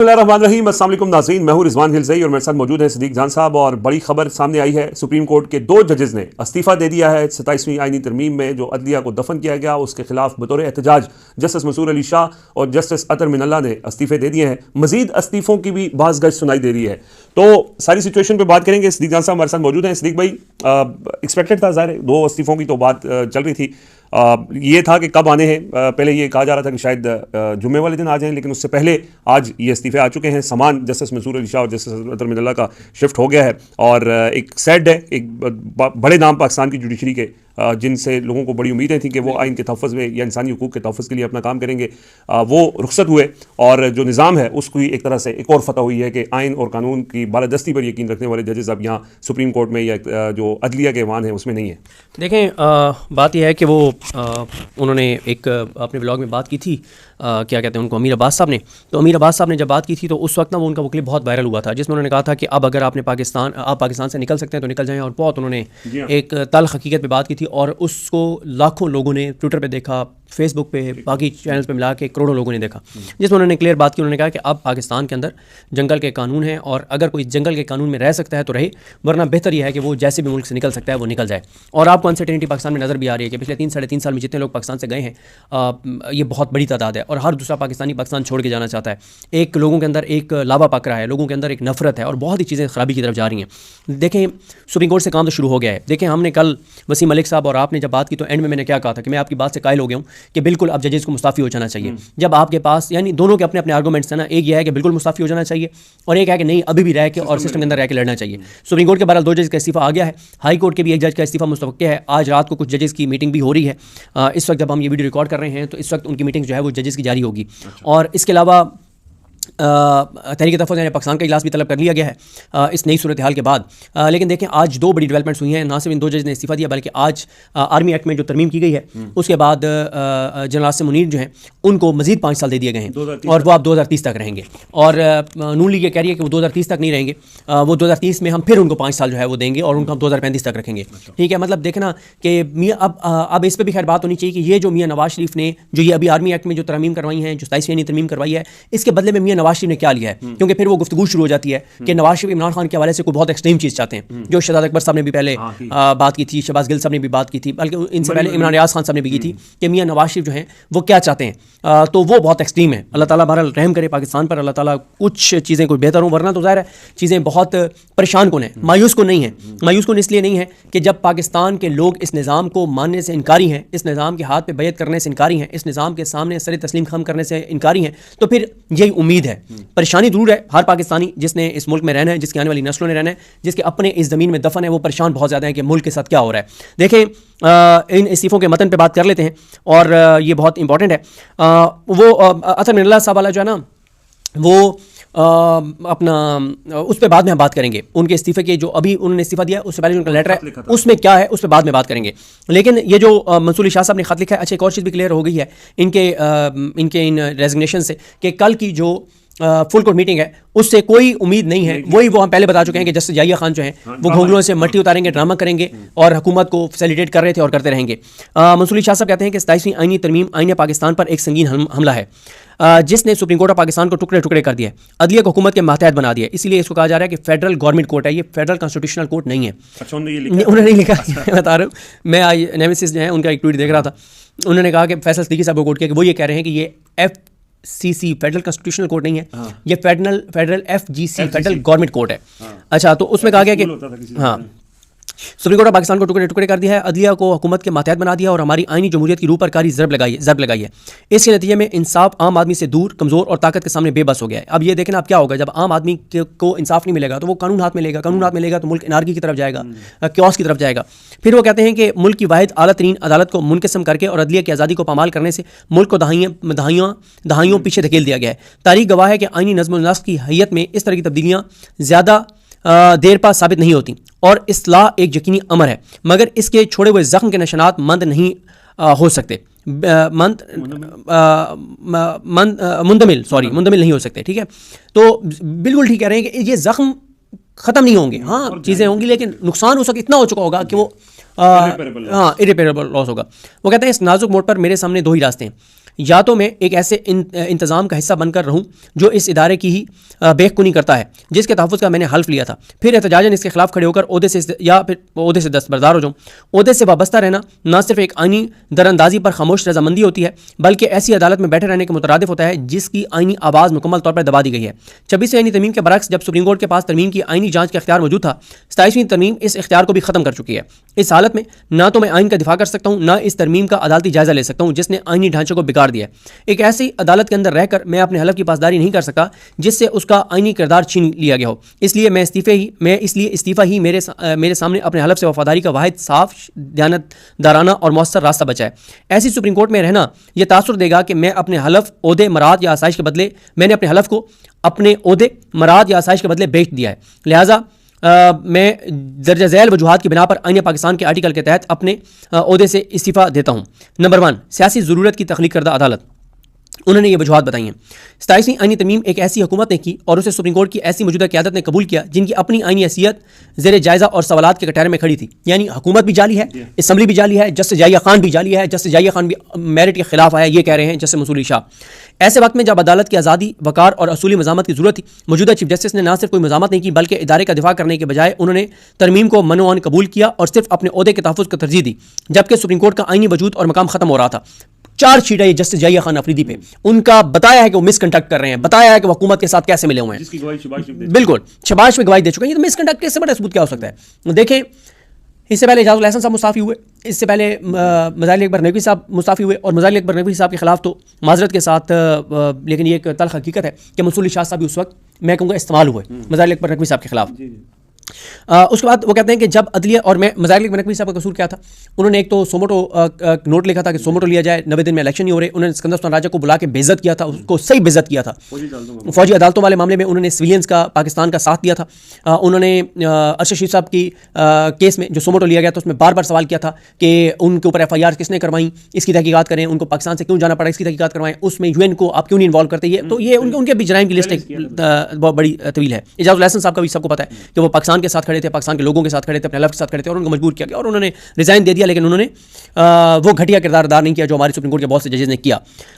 बिस्मिल्लाहिर्रहमानिर्रहीम, अस्सलाम वालेकुम नाज़रीन। मैं हूं रिजवान हिलज़ई और मेरे साथ मौजूद हैं सिद्दीक जान साहब। और बड़ी खबर सामने आई है, सुप्रीम कोर्ट के 2 जजेस ने इस्तीफ़ा दे दिया है। 27वीं आईनी तरमीम में जो अदलिया को दफन किया गया उसके खिलाफ बतौर एहतजाज जस्टिस मंसूर अली शाह और जस्टिस अतर मिनल्ला ने इस्तीफ़े दे दिए हैं। मजीद इस्तीफ़ों की भी बाज़ गश सुनाई दे रही है। तो सारी सिचुएशन पर बात करेंगे। सिद्दीक जान साहब हमारे साथ मौजूद हैं। सिद्दीक भाई, एक्सपेक्टेड था, ज़ाहिर 2 इस्तीफ़ों की तो बात चल रही थी। ये था कि कब आने हैं। पहले ये कहा जा रहा था कि शायद जुम्मे वाले दिन आ जाएं, लेकिन उससे पहले आज ये इस्तीफे आ चुके हैं। सामान जस्टिस मंसूर अली शाह और जस्टिस अतर मिनल्ला का शिफ्ट हो गया है। और एक सैड है, एक बड़े नाम पाकिस्तान की जुडिशरी के, जिनसे लोगों को बड़ी उम्मीदें थी कि वो आइन के तहफ़्फ़ुज़ में या इंसानी हुकूक के तहफ़्फ़ुज़ के लिए अपना काम करेंगे, वो रुखसत हुए। और जो निज़ाम है उसकी एक तरह से एक और फतह हुई है कि आइन और कानून की बालादस्ती पर यकीन रखने वाले जजेस अब यहाँ सुप्रीम कोर्ट में या जो अदलिया के ऐवान है उसमें नहीं है। देखें, बात यह है कि वो उन्होंने एक अपने ब्लॉग में बात की थी, क्या कहते हैं उनको, अमीर अब्बास साहब ने। तो अमीर अब्बास साहब ने जब बात की थी तो उस वक्त ना वो उनका वो क्लिप बहुत वायरल हुआ था, जिसमें उन्होंने कहा था कि अब अगर आप पाकिस्तान से निकल सकते हैं तो निकल जाएं। और बहुत उन्होंने एक तल्ख़ हकीकत पे बात की थी और उसको लाखों लोगों ने ट्विटर पे देखा, फेसबुक पे, बाकी चैनल्स पे मिला के करोड़ों लोगों ने देखा, जिसमें उन्होंने क्लियर बात की। उन्होंने कहा कि अब पाकिस्तान के अंदर जंगल के कानून हैं और अगर कोई जंगल के कानून में रह सकता है तो रहे, वरना बेहतर यह है कि वो जैसे भी मुल्क से निकल सकता है वो निकल जाए। और आपको अनसर्टेनिटी पाकिस्तान में नज़र भी आ रही है कि पिछले 3-3.5 साल में जितने लोग पाकिस्तान से गए हैं, ये बहुत बड़ी तादाद है। और हर दूसरा पाकिस्तानी पाकिस्तान छोड़ के जाना चाहता है। एक लोगों के अंदर एक लावा पक रहा है, लोगों के अंदर एक नफरत है और बहुत ही चीज़ें खराबी की तरफ जा रही हैं। देखें, सुप्रीम कोर्ट से काम तो शुरू हो गया है। देखें, हमने कल वसीम मलिक साहब और आपने जब बात की तो एंड में मैंने क्या कहा था कि मैं आपकी बात से कायल हो गया हूँ कि बिल्कुल अब जजेस को मुस्ताफ़ी हो जाना चाहिए। जब आपके पास यानी दोनों के अपने अपने आर्गूमेंट्स हैं ना, एक यह है कि बिल्कुल मुस्ताफ़ी हो जाना चाहिए और एक है कि नहीं, अभी भी रह के और सिस्टम के अंदर रह के लड़ना चाहिए। सुप्रीम कोर्ट के बहरहाल 2 जज का इस्तीफ़ा आ गया है। हाई कोर्ट के भी एक जज का इस्तीफ़ा मुस्तवक्किल है। आज रात को कुछ जजेस की मीटिंग भी हो रही है। इस वक्त जब हम ये वीडियो रिकॉर्ड कर रहे हैं तो इस वक्त उनकी मीटिंग जो है वो जजेस की जारी होगी। और इसके अलावा तहरीक तहफ़्फ़ुज़ पाकिस्तान का इजलास भी तलब कर लिया गया है इस नई सूरत हाल के बाद। लेकिन देखें, आज 2 बड़ी डेवलपमेंट्स हुई हैं। ना सिर्फ इन 2 जज ने इस्तीफ़ा दिया बल्कि आज आर्मी एक्ट में जो तरमीम की गई है उसके बाद जनरल आसिम मुनीर जो हैं उनको मज़ीद 5 साल दे दिए गए हैं और वो अब 2030 तक रहेंगे। और नून लीग ये कह रही है कि वो 2030 तक नहीं रहेंगे, वो 2030 में हम फिर उनको 5 साल जो है वो देंगे और उनको हम 2035 तक रखेंगे। ठीक है, मतलब देखना कि मियाँ अब इस पर भी खैर बात होनी चाहिए कि ये जो मियाँ नवाज शरीफ ने जो ये अभी आर्मी एक्ट में जो तरमीम करवाई हैं, जो 27वीं तरमीम करवाई है, इसके बदले में मियाँ नवाज शरीफ ने क्या लिया है। क्योंकि फिर वो गुफ्तगू शुरू हो जाती है कि नवाज शरीफ इमरान खान के हवाले से कोई बहुत एक्सट्रीम चीज़ चाहते हैं, जो शहजाद अकबर साहब ने भी पहले बात की थी, शहबाज गिल साहब ने भी बात की थी, बल्कि इनसे पहले इमरान रियाज खान साहब ने भी की थी कि मियाँ नवाज शरीफ जो हैं वो क्या चाहते हैं। तो वो बहुत एक्सट्रीम है। अल्लाह ताला बहरहाल रहम करे पाकिस्तान पर, अल्लाह ताला कुछ चीज़ें कोई बेहतर हों, वरना तो ज़ाहिर है चीज़ें बहुत परेशान कौन है, मायूस को नहीं है। मायूस कौन इसलिए नहीं है कि जब पाकिस्तान के लोग इस निज़ाम को मानने से इनकारी हैं, इस निज़ाम के हाथ पे बैत करने से इनकारी हैं, इस निज़ाम के सामने सर तस्लीम खम करने से इनकारी हैं, तो फिर यही उम्मीद है। परेशानी जरूर है, हर पाकिस्तानी जिसने इस मुल्क में रहना है, जिसकी आने वाली नस्लों ने रहना है, जिसके अपने इस ज़मीन में दफन है, वो परेशान बहुत ज़्यादा है कि मुल्क के साथ क्या हो रहा है। देखें, इन इस्तीफ़ों के मतन पे बात कर लेते हैं और ये बहुत इंपॉर्टेंट है। वो अतर मिनल्ला साहब वाला जो है ना, वो अपना उस पर बाद में हम बात करेंगे। उनके इस्तीफ़े के जो अभी उन्होंने इस्तीफ़ा दिया उससे पहले जो उनका लेटर है उसमें क्या है उस पर बाद में बात करेंगे। लेकिन ये जो मंसूर अली शाह साहब ने ख़त लिखा है, अच्छा एक और चीज़ भी क्लियर हो गई है इनके इन रेजिग्नेशन से कि कल की जो फुल कोर्ट मीटिंग है उससे कोई उम्मीद नहीं है। वही वो हम पहले बता चुके हैं कि जस्टिस याहिया खान जो हैं वो घोंघलों से मट्टी उतारेंगे, ड्रामा करेंगे और हुकूमत को फैसिलिटेट कर रहे थे और करते रहेंगे। मंसूर अली शाह साहब कहते हैं कि 27वीं आईनी तरमीम आईन पाकिस्तान पर एक संगीन हमला है जिसने सुप्रीम कोर्ट ऑफ पाकिस्तान को टुकड़े टुकड़े कर दिया, अदलिया को हुकूमत के मातहत बना दिया। इसलिए इसको कहा जा रहा है कि फेडरल गवर्नमेंट कोर्ट है, ये फेडरल कॉन्स्टिट्यूशनल कोर्ट नहीं है। अच्छा, उन्होंने नहीं लिखा, बता रहा हूँ मैं। नेमेसिस जो है उनका एक ट्वीट देख रहा था, उन्होंने कहा कि फैसल सिद्दीकी साहब को कोर्ट किया कि वो ये कह रहे हैं कि ये FCC फेडरल कॉन्स्टिट्यूशनल कोर्ट नहीं है, ये federal FGC federal government court है। अच्छा, तो उसमें कहा गया कि हाँ, सुप्रीम कोर्ट ऑफ पाकिस्तान को टुकड़े टुकड़े कर दिया है, अदलिया को हुकूमत के मातहत बना दिया और हमारी आईनी जमहूरियत की रूह पर कारी ज़रब लगाई है। इसके नतीजे में इंसाफ आम आदमी से दूर, कमज़ोर और ताकत के सामने बेबस हो गया है। अब ये देखना अब क्या होगा, जब आम आदमी को इंसाफ नहीं मिलेगा तो वो कानून हाथ में लेगा, कानून हाथ में लेगा तो मुल्क इनार्की की तरफ जाएगा, क्योस की तरफ जाएगा। फिर वो कहते हैं कि मुल्क की वाहिद आला तरीन अदालत को मुनक़िस्म करके और अदलिया की आज़ादी को पामाल करने से मुल्क को दहाइयों पीछे धकेल दिया गया है। तारीख गवाह है कि आईनी नज़्म व नस्क़ की हैयत में इस तरह की तब्दीलियाँ ज़्यादा देर पा साबित नहीं होती और इस्लाह एक यकीनी अमर है, मगर इसके छोड़े हुए ज़ख्म के निशानात मंद नहीं हो सकते, मुंदमिल नहीं हो सकते। ठीक है, तो बिल्कुल ठीक कह रहे हैं कि ये ज़ख्म ख़त्म नहीं होंगे, हाँ चीज़ें होंगी लेकिन नुकसान हो सकता इतना हो चुका होगा कि वो इरिपेरेबल लॉस होगा। वो कहते हैं इस नाजुक मोड़ पर मेरे सामने 2 ही रास्ते हैं, या तो मैं एक ऐसे इंतज़ाम का हिस्सा बनकर रहूँ जो इस इदारे की ही बेखुनी करता है जिसके तहफ़्फ़ुज़ का मैंने हल्फ लिया था, फिर एहतजाजन इसके खिलाफ खड़े होकर ओहदे से या फिर ओहदे से दस्तबरदार हो जाऊँ। ओहदे से वाबस्ता रहना न सिर्फ एक आइनी दरअंदाजी पर खामोश रजामंदी होती है बल्कि ऐसी अदालत में बैठे रहने के मुतरादिफ होता है जिसकी आइनी आवाज़ मुकम्मल तौर पर दबा दी गई है। 26वीं आइनी तरमीम के बरक्स जब सुप्रीम कोर्ट के पास तरमीम की आइनी जांच का इख्तियार मौजूद था, 27वीं तरमीम इस इख्तियार को भी खत्म कर चुकी है। इस हालत में ना तो मैं आइन का दिफा कर सकता हूँ, ना इस तरमीम का अदालती जायजा ले सकता हूँ जिसने आइनी ढांचे को बिगाड़ दिया है। एक ऐसी अदालत के अंदर रहकर मैं अपने हलफ की पासदारी नहीं कर सकता जिससे उसका आइनी किरदार छीन लिया गया हो। इसलिए इस्तीफ़ा ही मेरे सामने अपने हलफ से वफादारी का वाहिद साफ, दयानतदाराना और मौसर रास्ता बचा है। ऐसी सुप्रीम कोर्ट में रहना यह तासुर देगा कि मैं अपने हलफ, ओहदे, मराद या आसाइश के बदले मैंने अपने हलफ को अपने ओहदे, मराद या आसाइश के बदले बेच दिया है। लिहाजा मैं दर्जा झैल वजूहात की बिना पर आईन पाकिस्तान के आर्टिकल के तहत अपने ओहदे से इस्तीफ़ा देता हूँ। नंबर 1, सियासी ज़रूरत की तख्लीक करदा अदालत। उन्होंने ये वजूहात बताई हैं। 27वीं आइनी तरमीम एक ऐसी हुकूमत ने की और उसे सुप्रीम कोर्ट की ऐसी मौजूदा क़यादत ने कबूल किया जिनकी अपनी आइनी हैसियत ज़ेर जायज़ा और सवालात के कटहरे में खड़ी थी। यानी हुकूमत भी जाली है, असम्बली भी जाली है, जस्टिस जाहिया खान भी जाली है, जस्टिस जाहिया खान भी मेरिट के खिलाफ आया, ये कह रहे हैं जस्टिस मसूली शाह। ऐसे वक्त में जब अदालत की आज़ादी, वकार और असूली मज़ामत की ज़रूरत थी, मौजूदा चीफ जस्टिस ने न सिर्फ कोई मज़ामत नहीं की बल्कि इदारे का दिफा करने के बजाय उन्होंने तरमीम को मनोअन कबूल किया और सिर्फ अपने ओहदे के तहफ़्फ़ुज़ को तरजीह दी, जबकि सुप्रीम कोर्ट का आइनी वजूद और मकाम ख़त्म हो रहा था। चार्जशीट है जस्टिस जाहिया खान अफरीदी पे, उनका बताया है कि वो मिसकंडक्ट कर रहे हैं, बताया है कि वो हुकूमत के साथ कैसे मिले हुए हैं। बिल्कुल शबाश में गवाही दे चुके हैं। ये तो मिसकंडक्ट से बड़ा सबूत क्या हो सकता है? देखें, इससे पहले इजाज़ुल एहसन साहब मुस्ताफ़ी हुए, इससे पहले मज़ाहिर अकबर नकवी साहब मुस्ताफ़ी हुए और मज़ाहिर अकबर नकवी साहब के खिलाफ तो माजरत के साथ, लेकिन ये एक तल्ख़ हकीकत है कि मसूली शाह साहब भी उस वक्त मैं कहूँगा इस्तेमाल हुए मज़ाहिर अकबर नकवी साहब के खिलाफ। उसके बाद वो कहते हैं कि जब अदलिया और मैं मज़ाहिर अकबर नकवी साहब का कसूर क्या था, उन्होंने एक तो सोमोटो नोट लिखा था कि सोमोटो लिया जाए, 90 दिन में इलेक्शन नहीं हो रहे। उन्होंने सिकंदर सुल्तान राजा को बुला के बेइज्जत किया था, उसको सही बेइज्जत किया था। फौजी अदालतों वाले मामले में उन्होंने सिविलियंस का पाकिस्तान का साथ दिया था। उन्होंने अरशद शरीफ साहब की केस में जो सोमोटो लिया गया था उसमें बार बार सवाल किया था कि उनके ऊपर FIR किसने करवाई, इसकी तहकीकात करें, उनको पाकिस्तान से क्यों जाना पड़ा, इसकी तहकीकात करवाएं, उसमें UN को आप क्यों नहीं इन्वॉल्व करते। ये तो ये उनके भी जराइम की लिस्ट बहुत बड़ी तवील है। इजाज़ुल एहसन साहब का भी सबको पता है कि वो पाकिस्तान के साथ खड़े थे, पाकिस्तान के लोगों के साथ खड़े थे, अपने हलफ के साथ खड़े थे और उनको मजबूर किया गया और उन्होंने रिजाइन दे दिया, लेकिन उन्होंने वो घटिया किरदार अदा नहीं किया जो हमारे सुप्रीम कोर्ट के बहुत से जजेस ने किया।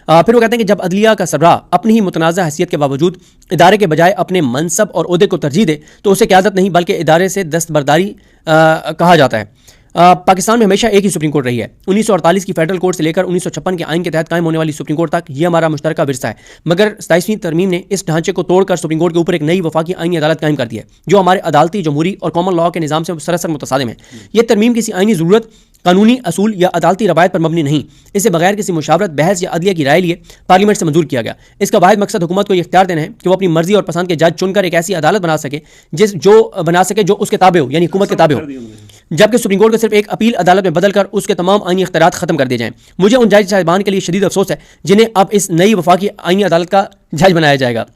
फिर वो कहते हैं कि जब अदलिया का सरबराह अपनी ही मुतनाज़ा हैसियत के बावजूद इदारे के बजाय अपने मनसब और ओहदे को तरजीह दे तो उसे क़यादत नहीं बल्कि इदारे से दस्तबरदारी कहा जाता है। पाकिस्तान में हमेशा एक ही सुप्रीम कोर्ट रही है। 1948 की फेडरल कोर्ट से लेकर 1956 के आइन के तहत कायम होने वाली सुप्रीम कोर्ट तक ये हमारा मुश्तरका विरसा है। मगर 27वीं तरमीम ने इस ढांचे को तोड़कर सुप्रीम कोर्ट के ऊपर एक नई वफाकी आइनी अदालत कायम कर दी है जो हमारे अदालती, जमहूरी और कॉमन लॉ के निज़ाम से सरासर मुतसादिम है। यह तरमीम किसी आइनी ज़रूरत, कानूनी असूल या अदालती रवायत पर मबनी नहीं, इसे बगैर किसी मुशावरत, बहस या अदलिया की राय लिए पार्लियामेंट से मंजूर किया गया। इसका वाहिद मकसद हुकूमत को यह इख्तियार देना है कि वो अपनी मर्जी और पसंद के जज चुनकर एक ऐसी अदालत बना सके जो उसके ताबे हो, यानी हुकूमत के ताबे हो, जबकि सुप्रीम कोर्ट को सिर्फ एक अपील अदालत में बदलकर उसके तमाम आइनी इख्तियारात खत्म कर दिए जाएं। मुझे उन जज साहिबान के लिए शदीद अफसोस है जिन्हें अब इस नई वफाकी आइनी अदालत का जज बनाया जाएगा।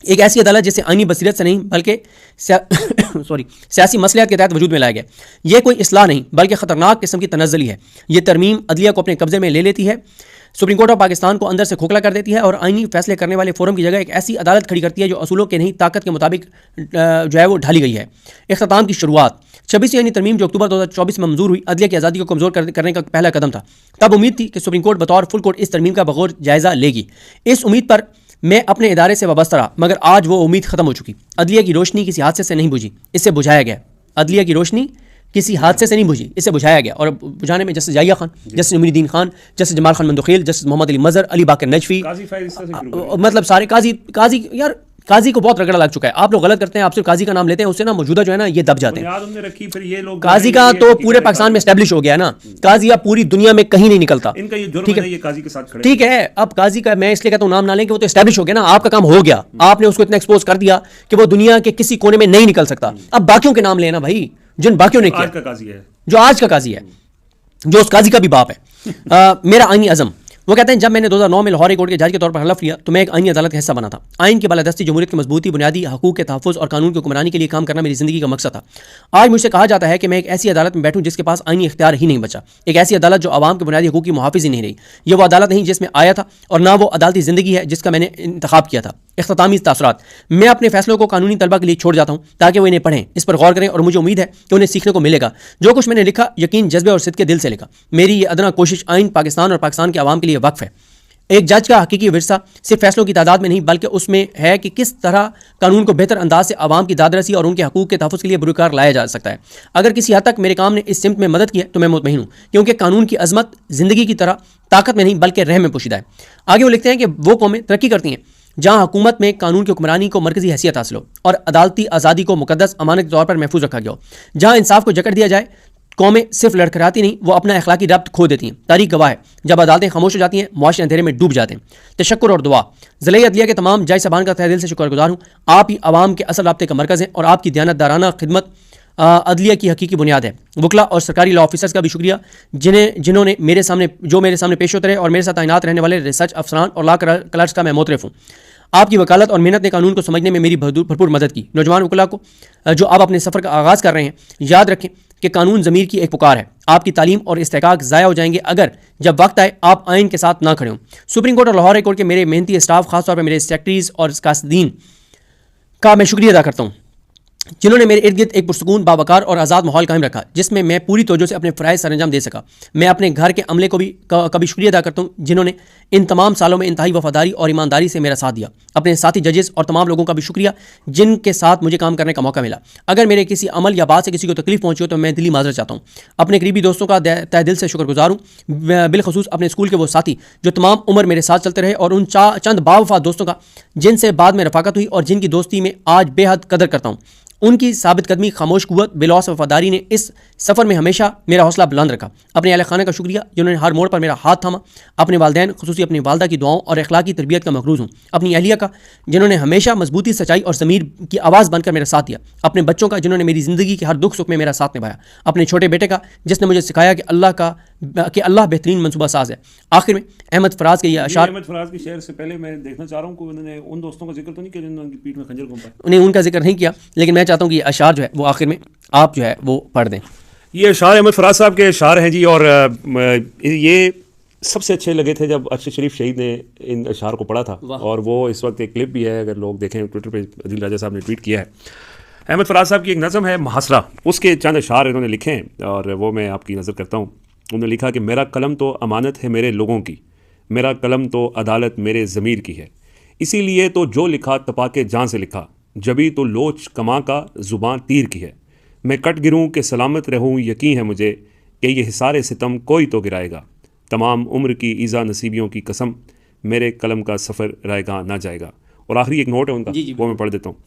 एक ऐसी अदालत जिसे आइनी बसीरत से नहीं बल्कि सियासी मसलियात के तहत वजूद में लाया गया। यह कोई इस्लाह नहीं बल्कि ख़तरनाक किस्म की तनज़्ज़ुली है। यह तरमीम अदलिया को अपने कब्जे में ले लेती है, सुप्रीम कोर्ट ऑफ पाकिस्तान को अंदर से खोखला कर देती है और आइनी फैसले करने वाले फोरम की जगह एक ऐसी अदालत खड़ी करती है जो असूलों के नहीं ताकत के मुताबिक जो है वो ढाली गई है। इख्तिताम की शुरुआत 26वीं आइनी तरमीम जो अक्टूबर 2024 में मंजूर हुई अदलिया की आज़ादी को कमज़ोर करने का पहला कदम था। तब उम्मीद थी कि सुप्रीम कोर्ट बतौर फुल कोर्ट इस तरमीम का बगौर जायज़ा लेगी। इस उम्मीद पर मैं अपने इदारे से वाबस्ता रहा, मगर आज वो उम्मीद ख़त्म हो चुकी। अदलिया की रोशनी किसी हादसे से नहीं बुझी, इससे बुझाया गया। अदलिया की रोशनी किसी हादसे से नहीं बुझी, इससे बुझाया गया और बुझाने में justice Yahya Khan, justice Moinuddin Khan, justice Jamal Khan Mandokhail, justice Mohammad Ali Mazhar, Ali Baqar Najafi, मतलब सारे काजी यार काजी को बहुत रगड़ा लग चुका है। आप लोग गलत करते हैं, आप सिर्फ काजी का नाम लेते हैं, उससे ना मौजूदा जो है ना ये दब जाते हैं। काजी का तो पूरे पाकिस्तान में एस्टेब्लिश हो गया ना, काजी अब पूरी दुनिया में कहीं नहीं निकलता। ठीक है, अब काजी का मैं इसलिए कहता हूँ नाम ना लें कि वो तो एस्टेब्लिश हो गया ना, आपका काम हो गया, आपने उसको इतना एक्सपोज कर दिया कि वो दुनिया के किसी कोने में नहीं निकल सकता। अब बाकियों के नाम लेना भाई, जिन बाकियों ने किया, जो आज का काजी है, जो उस काजी का भी बाप है। मेरा आईनी अज़म, वो कहते हैं जब मैंने 2009 में लाहौर कोर्ट के जज के तौर पर हलफ लिया तो मैं एक आइनी अदालत का हिस्सा बना था। आइन की बालादस्ती, जमहूरियत की मजबूती, बुनियादी हकूक़ के तहफ़्फ़ुज़ और कानून की हुक्मरानी के लिए काम करना मेरी ज़िंदगी का मकसद था। आज मुझसे कहा जाता है कि मैं एक ऐसी अदालत में बैठूं जिसके पास आइनी इख्तियार ही नहीं बचा, एक ऐसी अदालत जो आवाम के बुनियादी हकूक़ की मुहाफ़िज़ ही नहीं रही। यह वो अदालत नहीं जिसमें आया था और ना वो अदालती ज़िंदगी है जिसका मैंने इंतखाब किया था। इख्तितामी तासुरात, मैं अपने फैसलों को कानूनी तलबा के लिए छोड़ जाता हूँ ताकि वो इन्हें पढ़ें, इस पर गौर करें और मुझे उम्मीद है कि उन्हें सीखने को मिलेगा। जो कुछ मैंने लिखा यकीन, जज्बे और सिद्क़े दिल से लिखा। मेरी ये अदना कोशिश आइन, पाकिस्तान और पाकिस्तान के आवाम के लिए वक्फ़ है। एक जज का हकीकी विरसा सिर्फ फैसलों की तादाद में नहीं बल्कि उसमें है कि किस तरह कानून को बेहतर अंदाज से आवाम की दादरसी और उनके हकूक़ के तहफ़्फ़ुज़ के लिए बुरुकार लाया जा सकता है। अगर किसी हद तक मेरे काम ने इस सिमत में मदद की है तो मैं मुतमईन हूँ, क्योंकि कानून की अजमत ज़िंदगी की तरह ताकत में नहीं बल्कि रह में पोशीदा है। आगे वो लिखते हैं कि वो कौमें तरक्की करती हैं जहाँ हुकूमत में कानून की हुक्मरानी को मरकजी हैसियत हासिल हो और अदालती आज़ादी को मुकद्दस अमानत के तौर पर महफूज रखा गया हो। जहाँ इंसाफ को जकड़ दिया जाए, कौमें सिर्फ लड़खड़ाती नहीं, वो अपना अखलाकी रब्त खो देती हैं। तारीख गवाह है, जब अदालतें खामोश हो जाती हैं, मुआशरे अंधेरे में डूब जाते हैं। तशक्कुर और दुआ। ज़िले अदलिया के तमाम जज साहबान का तहे दिल से शुक्रगुजार हूँ। आप ही आवाम के असल राब्ते का मरकज़ हैं और आपकी दयानतदाराना खिदमत अदलिया की हकीकी बुनियाद है। वकला और सरकारी लॉ ऑफिसर्स का भी शुक्रिया जिन्होंने मेरे सामने पेश होते रहे और मेरे साथ तैनात रहने वाले रिसर्च अफसरान और लॉ क्लर्क्स का मैं मोतरफ हूँ। आपकी वकालत और मेहनत ने कानून को समझने में मेरी भरपूर मदद की। नौजवान वकला को जो आप अपने सफ़र का आगाज़ कर रहे हैं, याद रखें कि कानून ज़मीर की एक पुकार है। आपकी तालीम और इस्तेकाक ज़ाया हो जाएंगे अगर जब वक्त आए आप आइन के साथ ना खड़े हों। सुप्रीम कोर्ट और लाहौर हाई कोर्ट के मेरे मेहनती स्टाफ, खासतौर पर मेरे सेक्रेटरीज और कासदीन का मैं शुक्रिया अदा करता हूँ, जिन्होंने मेरे इर्द गिर्द एक पुरसकून, बावकार और आज़ाद माहौल कायम रखा, जिसमें मैं पूरी तवज्जो से अपने फ़राइज़ सरअंजाम दे सका। मैं अपने घर के अमले को भी कभी शुक्रिया अदा करता हूँ, जिन्होंने इन तमाम सालों में इंतहाई वफादारी और ईमानदारी से मेरा साथ दिया। अपने साथी जजेस और तमाम लोगों का भी शुक्रिया, जिनके साथ मुझे काम करने का मौका मिला। अगर मेरे किसी अमल या बात से किसी को तकलीफ पहुँची हो तो मैं दिली माजरत चाहता हूँ। अपने करीबी दोस्तों का तहे दिल से शुक्रगुजार हूँ, बिलखसूस अपने स्कूल के वो साथी जो तमाम उम्र मेरे साथ चलते रहे, और उन चंद बावफा दोस्तों का जिनसे बाद में रफाकत हुई और जिनकी दोस्ती में आज बेहद कदर करता हूँ। उनकी साबित कदमी, खामोश कुव्वत, बेलौस वफादारी ने इस सफ़र में हमेशा मेरा हौसला बुलंद रखा। अपने अहल खाना का शुक्रिया, जिन्होंने हर मोड़ पर मेरा हाथ थामा। अपने वालिदैन, खुसूसी अपनी वालदा की दुआओं और अखलाकी तरबियत का मखरूज हूँ। अपनी अहलिया का, जिन्होंने हमेशा मजबूती, सच्चाई और ज़मीर की आवाज़ बनकर मेरा साथ दिया। अपने बच्चों का, जिन्होंने मेरी ज़िंदगी के हर दुख सुख में मेरा साथ निभाया। अपने छोटे बेटे का, जिसने मुझे सिखाया कि अल्लाह बेहतरीन मनसूबा साज है। आखिर में अहमद फराज के ये अशार, अहमद फराज के शेर से पहले मैं देखना चाह रहा हूँ कि उन्होंने उन दोस्तों का जिक्र तो नहीं किया जिन्होंने उनकी पीठ में खंजर घूमा। उन्हें उनका जिक्र नहीं किया, लेकिन मैं चाहता हूँ कि ये अशार जो है वो आखिर में आप जो है वो पढ़ दें। ये अशार अहमद फराज साहब के अशार हैं जी, और ये सबसे अच्छे लगे थे जब अरशद शरीफ शहीद ने इन अशार को पढ़ा था। और वो इस वक्त एक क्लिप भी है, अगर लोग देखें ट्विटर पे अदील राजा साहब ने ट्वीट किया है। अहमद फराज साहब की एक नज़म है मुहासरा, उसके चंद अशार इन्होंने लिखे हैं और वो मैं आपकी नज़र करता हूँ। उन्होंने लिखा कि मेरा कलम तो अमानत है मेरे लोगों की, मेरा कलम तो अदालत मेरे ज़मीर की है, इसीलिए तो जो लिखा तपाके जान से लिखा, जभी तो लोच कमा का ज़ुबान तीर की है। मैं कट गिरूँ कि सलामत रहूँ, यकीन है मुझे कि ये हिसारे सितम कोई तो गिराएगा। तमाम उम्र की ईज़ा नसीबियों की कसम, मेरे कलम का सफ़र रायगा ना जाएगा। और आखिरी एक नोट है उनका, वो मैं पढ़ देता हूँ।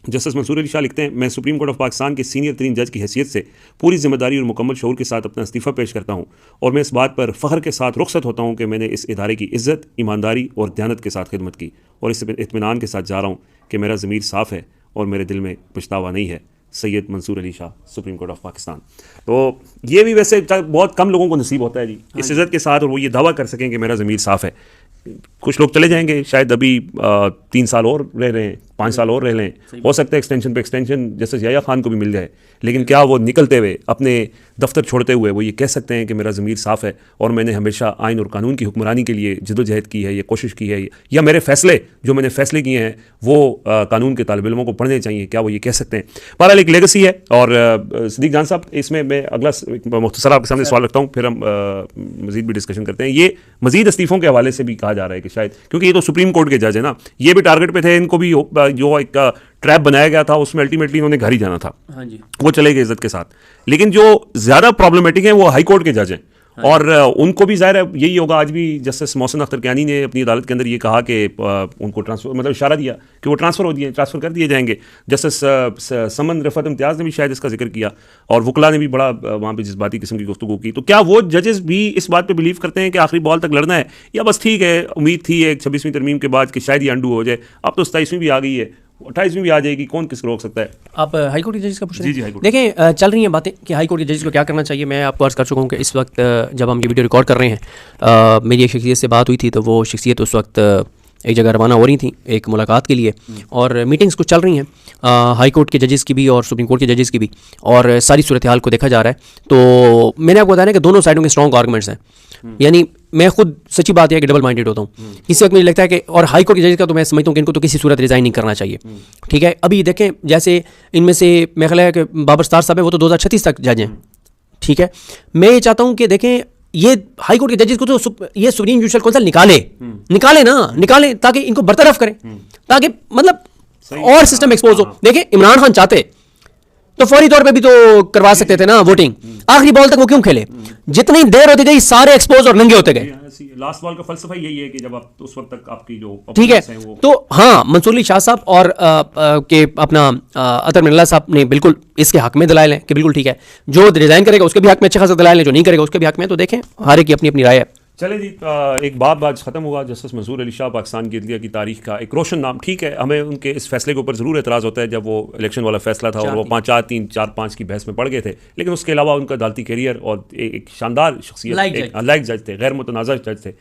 जस्टिस मंसूर अली शाह लिखते हैं, मैं सुप्रीम कोर्ट ऑफ पाकिस्तान के सीनियर तरीन जज की हैसियत से पूरी जिम्मेदारी और मुकम्मल शऊर के साथ अपना इस्तीफ़ा पेश करता हूँ, और मैं इस बात पर फ़ख्र के साथ रुखसत होता हूँ कि मैंने इस इदारे की इज़्ज़त, ईमानदारी और दयानत के साथ खिदमत की, और इस इत्मीनान के साथ जा रहा हूँ कि मेरा ज़मीर साफ़ है और मेरे दिल में पछतावा नहीं है। Syed Mansoor Ali Shah, supreme court of Pakistan. तो ये भी वैसे बहुत कम लोगों को नसीब होता है जी, इस इज़्ज़त के साथ, और वो ये दावा कर सकें कि मेरा ज़मीर साफ़ है। कुछ लोग चले जाएंगे, शायद अभी 3 साल और रह रहे हैं, 5 साल और रह लें, हो सकता है एक्सटेंशन पे एक्सटेंशन जैसे याया खान को भी मिल जाए, लेकिन क्या वो निकलते हुए, अपने दफ्तर छोड़ते हुए वो ये कह सकते हैं कि मेरा ज़मीर साफ़ है और मैंने हमेशा आइन और कानून की हुक्मरानी के लिए जदोजहद की है, ये कोशिश की है, या मेरे फ़ैसले जो मैंने फ़ैसले किए हैं वो कानून के तालिब इल्मों को पढ़ने चाहिए, क्या वो ये कह सकते हैं? बहरहाल एक लेगेसी है। और सिद्दीक जान साहब, इसमें मैं अगला मुख्तसर आपके सामने सवाल रखता हूँ, फिर हम मज़ीद भी डिस्कशन करते हैं। ये मज़ीद इस्तीफ़ों के हवाले से भी कहा जा रहा है कि शायद, क्योंकि ये तो सुप्रीम कोर्ट के जज है ना, ये भी टारगेट पे थे, इनको भी जो एक ट्रैप बनाया गया था उसमें अल्टीमेटली इन्होंने घर ही जाना था। हाँ जी, वो चले गए इज्जत के साथ। लेकिन जो ज़्यादा प्रॉब्लमेटिक हैं वो हाई कोर्ट के जज हैं, और उनको भी ज़ाहिर है यही होगा। आज भी जस्टिस मोहसिन अख्तर कियानी ने अपनी अदालत के अंदर ये कहा कि उनको ट्रांसफ़र, मतलब इशारा दिया कि वो ट्रांसफ़र कर दिए जाएंगे। जस्टिस समन रफ़त इम्तियाज़ ने भी शायद इसका जिक्र किया, और वकला ने भी बड़ा वहाँ पे जज्बाती किस्म की गुफ्तगू की। तो क्या वो जजेस भी इस बात पर बिलीव करते हैं कि आखिरी बॉल तक लड़ना है, या बस ठीक है, उम्मीद थी एक 26वीं तरमीम के बाद कि शायद ये अंडू हो जाए, अब तो 27वीं भी आ गई है, 28वीं भी आ जाएगी, कौन किसको रोक सकता है? आप हाई कोर्ट के जजेस का पूछ रहे हैं? जी, हाई कोर्ट। देखें, चल रही हैं बातें कि हाई कोर्ट के जजेस को क्या करना चाहिए। मैं आपको अर्ज़ कर चुका हूँ कि इस वक्त जब हम ये वीडियो रिकॉर्ड कर रहे हैं, मेरी एक शख्सियत से बात हुई थी, तो वो शख्सियत उस वक्त एक जगह रवाना हो रही थी एक मुलाकात के लिए, और मीटिंग्स कुछ चल रही हैं हाई कोर्ट के जजेस की भी और सुप्रीम कोर्ट के जजेस की भी, और सारी सूरत हाल को देखा जा रहा है। तो मैंने आपको बताया कि दोनों साइडों के स्ट्रॉन्ग आर्गूमेंट्स हैं, यानी मैं खुद सच्ची बात है कि डबल माइंडेड होता हूँ इस वक्त। मुझे लगता है कि, और हाई कोर्ट के जजेस का तो मैं समझता हूँ कि इनको तो किसी सूरत रिज़ाइन नहीं करना चाहिए, ठीक है। अभी देखें, जैसे इनमें से मेरा ख्याल है कि बाबर सत्तार साहब है, वो तो 2036 तक जज हैं, ठीक है। मैं ये चाहता हूँ कि देखें, ये हाई कोर्ट के जजेस को तो ये सुप्रीम जुडिशल काउंसिल निकाले ताकि इनको बरतरफ करें, ताकि मतलब और सिस्टम एक्सपोज हो। देखिए इमरान खान चाहते तो फौरी तौर पे भी तो करवा सकते थे ना वोटिंग, आखिरी बॉल तक वो क्यों खेले? जितनी देर होती गई सारे एक्सपोज और नंगे होते गए। लास्ट बॉल का फलसफा यही है कि जब आप उस वक्त तक आपकी जो ठीक है, तो हाँ मंसूर अली शाह साहब और के अपना अतर मिल्ला साहब ने बिल्कुल इसके हक में दलाइल हैं कि बिल्कुल ठीक है, जो रिजाइन करेगा उसके भी हक में अच्छे खासा दलाइल हैं, जो नहीं करेगा उसके भी हक में। तो देखें हर एक की अपनी अपनी राय है। चले जी, एक बात आज ख़त्म हुआ। जस्टिस मंसूर अली शाह पाकिस्तान की अदलिया की तारीख का एक रोशन नाम। ठीक है, हमें उनके इस फैसले के ऊपर ज़रूर एतराज़ होता है जब वो इलेक्शन वाला फैसला था और वो 4-3-4-5 की बहस में पड़ गए थे, लेकिन उसके अलावा उनका अदालती करियर और एक शानदार शख्सियत, लाइक जज थे, गैर मुतनाज़र जज थे।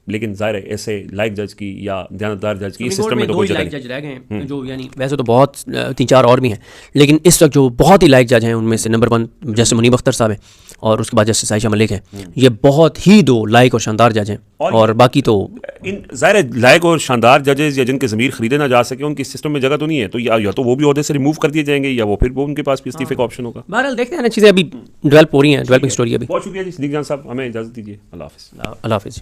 लेकिन ज़ाहिर है ऐसे लाइक जज की या दयानतदार जज की इस सिस्टम में तो कोई जगह नहीं। जज रह गए हैं जो यानी वैसे तो बहुत 3-4 और भी हैं, लेकिन इस वक्त जो बहुत ही लाइक जज हैं उनमें से नंबर 1 जस्टिस मुनीब अख्तर साहब हैं और उसके बाद जस्टिस आयशा मलिक हैं। ये बहुत ही 2 लाइक और शानदार जज हैं और बाकी तो इन ज़ाहिर लायक और शानदार जजेस या जिनके ज़मीर खरीदे ना जा सके उनकी सिस्टम में जगह तो नहीं है, तो या तो वो भी ओहदे से रिमूव कर दिए जाएंगे या वो फिर वो उनके पास भी इस्तीफे का ऑप्शन होगा। बहरहाल देखते हैं ना, चीज़ें अभी डेवलप हो रही हैं, डेवलपिंग स्टोरी अभी। बहुत शुक्रिया जी, सिद्दीक जान साहब, हमें इजाज़त दीजिए। अल्लाह हाफ़िज़। अल्लाह हाफ़िज़।